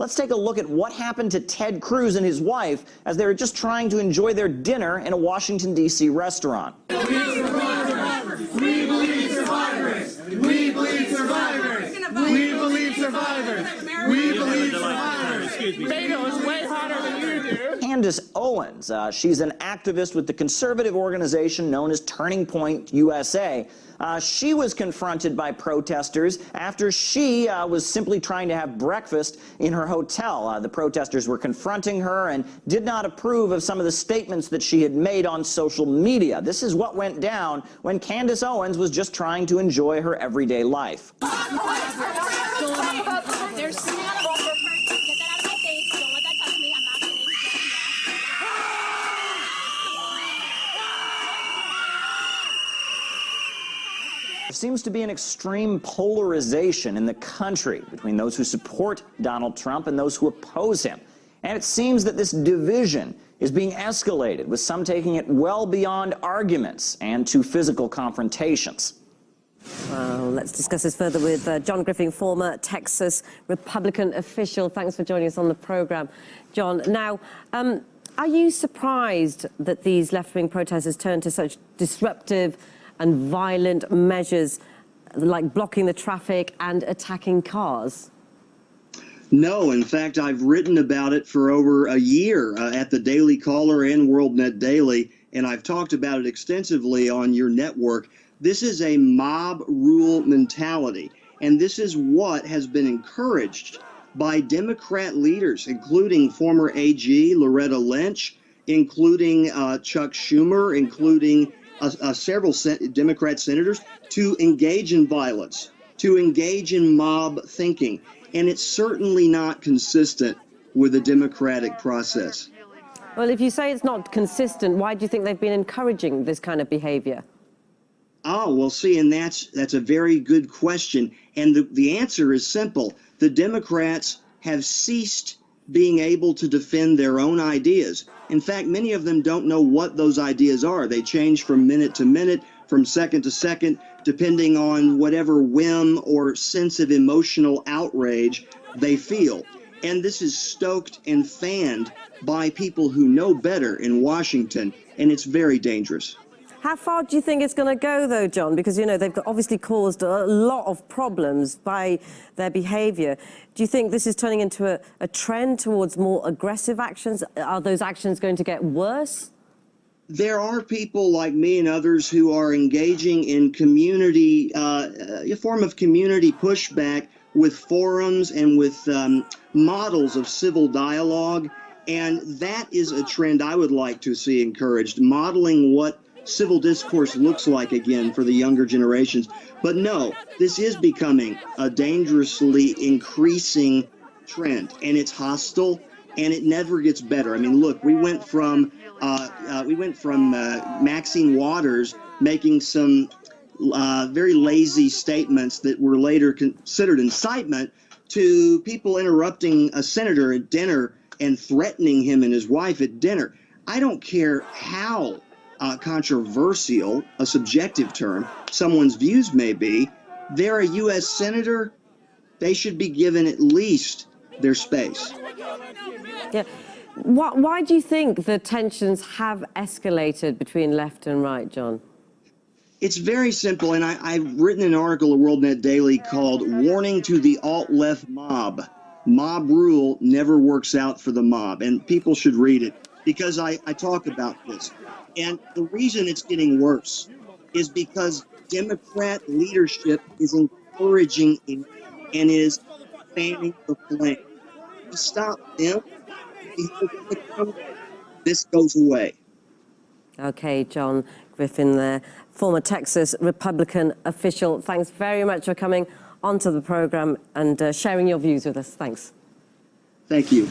let's take a look at what happened to Ted Cruz and his wife as they were just trying to enjoy their dinner in a Washington, D.C. restaurant. We believe survivors! We believe survivors! We believe survivors! We believe survivors! Excuse me. Beto is way hotter than you do. Candace Owens, she's an activist with the conservative organization known as Turning Point USA. She was confronted by protesters after she was simply trying to have breakfast in her hotel. The protesters were confronting her and did not approve of some of the statements that she had made on social media. This is what went down when Candace Owens was just trying to enjoy her everyday life. There seems to be an extreme polarization in the country between those who support Donald Trump and those who oppose him. And it seems that this division is being escalated, with some taking it well beyond arguments and to physical confrontations. Well, let's discuss this further with John Griffing, former Texas Republican official. Thanks for joining us on the program, John. Now, are you surprised that these left-wing protesters turned to such disruptive and violent measures like blocking the traffic and attacking cars? No, in fact, I've written about it for over a year at the Daily Caller and WORLDNETDAILY, and I've talked about it extensively on your network. This is a mob rule mentality, and this is what has been encouraged by Democrat leaders, including former AG Loretta Lynch, including Chuck Schumer, including several Democrat senators, to engage in violence, to engage in mob thinking. And it's certainly not consistent with the democratic process. Well, if you say it's not consistent, why do you think they've been encouraging this kind of behavior? Oh, well, see, and that's a very good question. And the answer is simple. The Democrats have ceased being able to defend their own ideas. In fact, many of them don't know what those ideas are. They change from minute to minute, from second to second, depending on whatever whim or sense of emotional outrage they feel. And this is stoked and fanned by people who know better in Washington, and it's very dangerous. How far do you think it's going to go, though, John? Because, you know, they've obviously caused a lot of problems by their behaviour. Do you think this is turning into a trend towards more aggressive actions? Are those actions going to get worse? There are people like me and others who are engaging in community, a form of community pushback with forums and with models of civil dialogue. And that is a trend I would like to see encouraged, modeling what civil discourse looks like again for the younger generations. But no, this is becoming a dangerously increasing trend, and it's hostile, and it never gets better. I mean, look, we went from Maxine Waters making some very lazy statements that were later considered incitement to people interrupting a senator at dinner and threatening him and his wife at dinner. I don't care how controversial, a subjective term, someone's views may be. They're a U.S. senator. They should be given at least their space. Yeah. Why do you think the tensions have escalated between left and right, John? It's very simple, and I've written an article at WORLDNETDAILY called Warning to the Alt-Left Mob. Mob rule never works out for the mob, and people should read it because I talk about this. And the reason it's getting worse is because Democrat leadership is encouraging it and is fanning the flame. To stop them, this goes away. Okay, John Griffin there, former Texas Republican official. Thanks very much for coming onto the program and sharing your views with us. Thanks. Thank you.